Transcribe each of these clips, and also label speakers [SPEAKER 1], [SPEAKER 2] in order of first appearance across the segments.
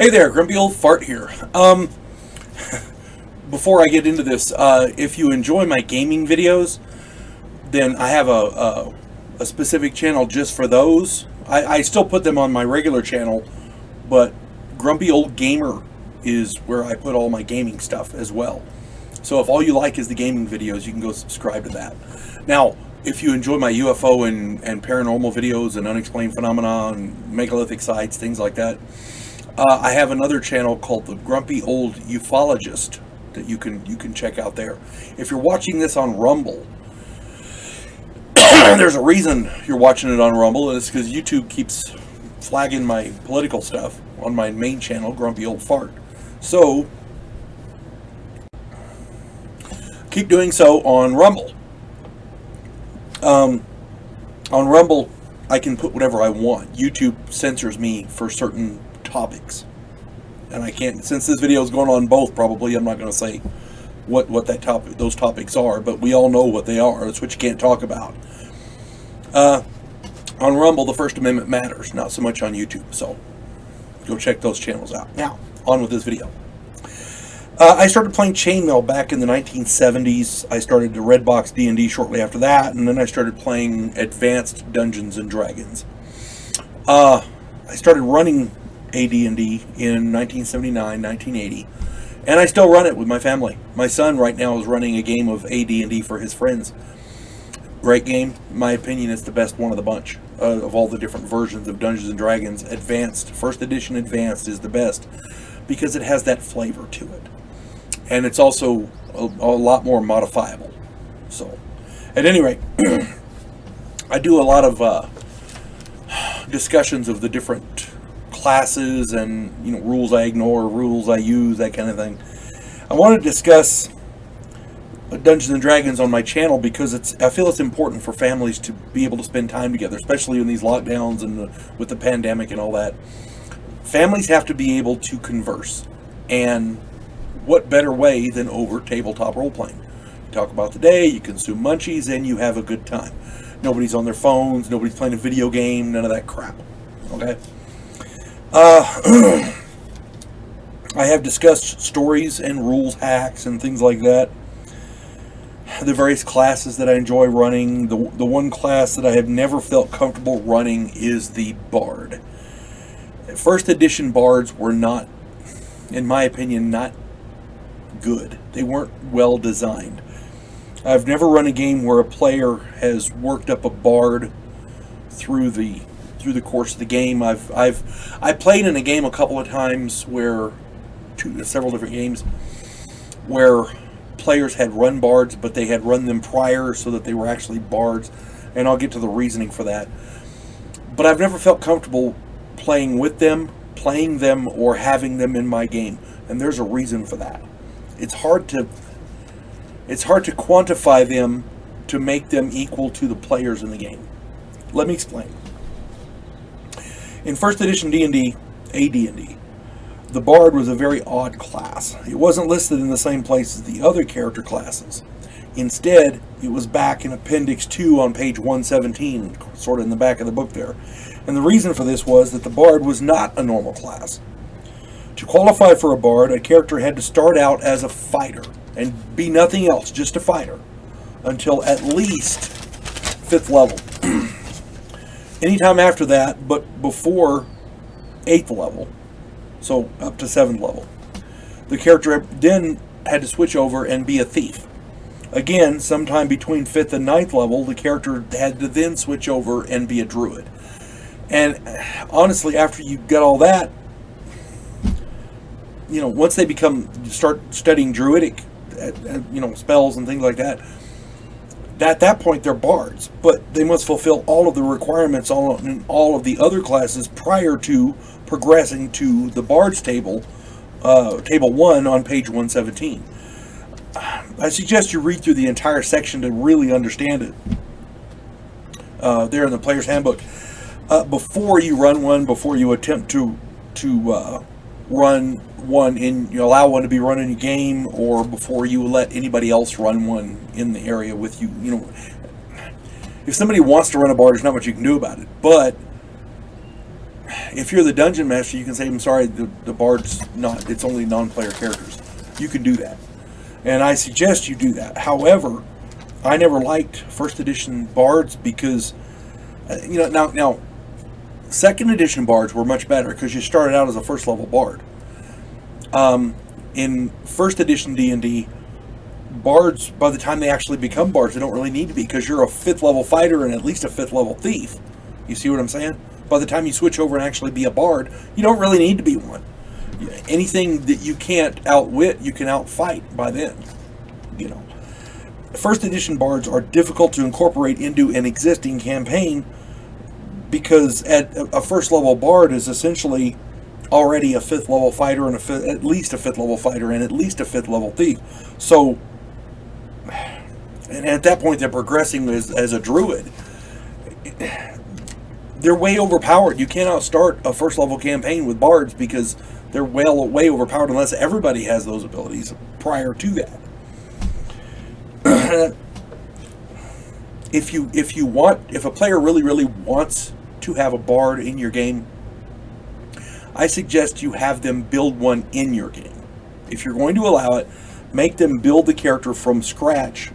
[SPEAKER 1] Hey there, Grumpy Old Fart here. Before I get into this, if you enjoy my gaming videos, then I have a specific channel just for those. I still put them on my regular channel, but Grumpy Old Gamer is where I put all my gaming stuff as well. So if all you like is the gaming videos, you can go subscribe to that. Now, if you enjoy my UFO and paranormal videos and unexplained phenomena and megalithic sites, things like that, I have another channel called The Grumpy Old Ufologist that you can check out there. If you're watching this on Rumble, there's a reason you're watching it on Rumble, and it's because YouTube keeps flagging my political stuff on my main channel, Grumpy Old Fart. So keep doing so on Rumble. On Rumble, I can put whatever I want. YouTube censors me for certain topics, and I can't, since this video is going on both, probably I'm not going to say what those topics are, but we all know what they are. That's what you can't talk about. On Rumble, the First Amendment matters, not so much on YouTube, so go check those channels out. Now, on with this video. I started playing chainmail back in the 1970s. I started to Redbox D&D shortly after that, and then I started playing advanced Dungeons and Dragons. I started running AD&D in 1979, 1980, and I still run it with my family. My son right now is running a game of AD&D for his friends. Great game. In my opinion, it's the best one of the bunch of all the different versions of Dungeons and Dragons. Advanced, first edition Advanced is the best because it has that flavor to it, and it's also a lot more modifiable. So, at any rate, I do a lot of discussions of the different classes and rules I ignore, rules I use, that kind of thing. I want to discuss Dungeons and Dragons on my channel because I feel it's important for families to be able to spend time together, especially in these lockdowns and with the pandemic and all that. Families have to be able to converse, and what better way than over tabletop role-playing? You talk about the day, you consume munchies, and you have a good time. Nobody's on their phones, nobody's playing a video game, none of that crap. Okay? I have discussed stories and rules hacks and things like that. The various classes that I enjoy running. The one class that I have never felt comfortable running is the Bard. First edition Bards were not, in my opinion, not good. They weren't well designed. I've never run a game where a player has worked up a Bard through the course of the game. I played in a game a couple of times where several different games where players had run Bards, but they had run them prior so that they were actually Bards, and I'll get to the reasoning for that. But I've never felt comfortable playing with them, playing them, or having them in my game, and there's a reason for that. It's hard to quantify them to make them equal to the players in the game. Let me explain. In first edition D&D, AD&D, the Bard was a very odd class. It wasn't listed in the same place as the other character classes. Instead, it was back in Appendix 2 on page 117, sort of in the back of the book there. And the reason for this was that the Bard was not a normal class. To qualify for a Bard, a character had to start out as a fighter and be nothing else, just a fighter, until at least 5th level. Anytime after that, but before 8th level, so up to 7th level, the character then had to switch over and be a thief. Again, sometime between 5th and 9th level, the character had to then switch over and be a druid. And honestly, after you get all that, once they start studying druidic, spells and things like that, at that point they're bards, but they must fulfill all of the requirements in all of the other classes prior to progressing to the Bards table, table 1 on page 117. I suggest you read through the entire section to really understand it. There in the player's handbook, before you run one, before you attempt to run one allow one to be run in your game, or before you let anybody else run one in the area with you. If somebody wants to run a Bard, there's not much you can do about it. But if you're the dungeon master, you can say, I'm sorry, the bard's not, it's only non-player characters. You can do that. And I suggest you do that. However, I never liked first edition bards because, now, second edition bards were much better because you started out as a first level bard. In first edition D&D, bards, by the time they actually become bards, they don't really need to be because you're a 5th level fighter and at least a 5th level thief. You see what I'm saying? By the time you switch over and actually be a bard, you don't really need to be one. Anything that you can't outwit, you can outfight by then. First edition bards are difficult to incorporate into an existing campaign because a first level bard is essentially already a 5th level fighter and at least a 5th level fighter and at least a 5th level thief. So, and at that point they're progressing as a druid. They're way overpowered. You cannot start a first level campaign with bards because they're way overpowered unless everybody has those abilities prior to that. If a player really wants to have a bard in your game, I suggest you have them build one in your game. If you're going to allow it, make them build the character from scratch.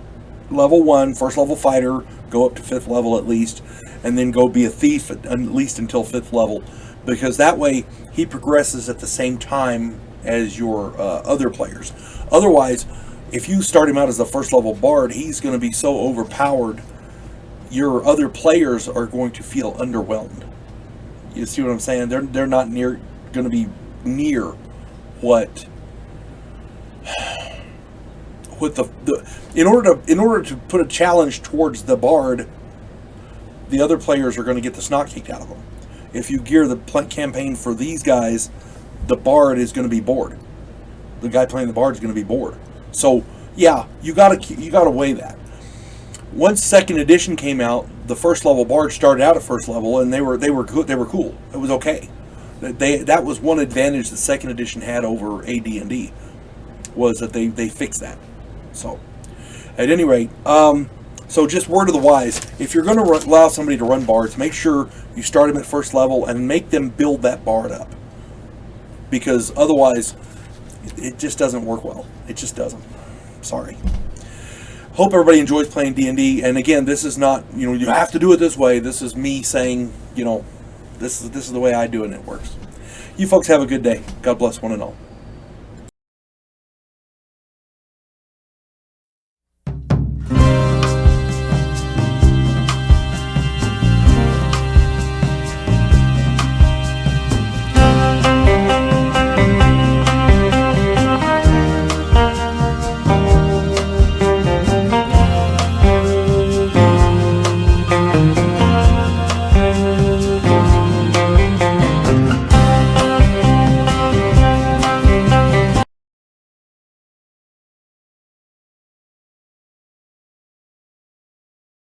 [SPEAKER 1] Level 1, first level fighter, go up to 5th level at least, and then go be a thief at least until 5th level, because that way he progresses at the same time as your other players. Otherwise, if you start him out as a first level bard, he's going to be so overpowered, your other players are going to feel underwhelmed. You see what I'm saying? They're not going to be near what in order to put a challenge towards the bard, the other players are going to get the snot kicked out of them. If you gear the campaign for these guys, the bard is going to be bored. The guy playing the bard is going to be bored. So yeah, you gotta weigh that. Once second edition came out, the first level bards started out at first level, and they were good. They were cool. It was okay. That was one advantage that second edition had over AD&D, was that they fixed that. So, at any rate, so just word of the wise: if you're going to allow somebody to run bards, make sure you start them at first level and make them build that bard up, because otherwise, it just doesn't work well. It just doesn't. Sorry. Hope everybody enjoys playing D&D. And again, this is not, you have to do it this way. This is me saying, this is the way I do it and it works. You folks have a good day. God bless one and all.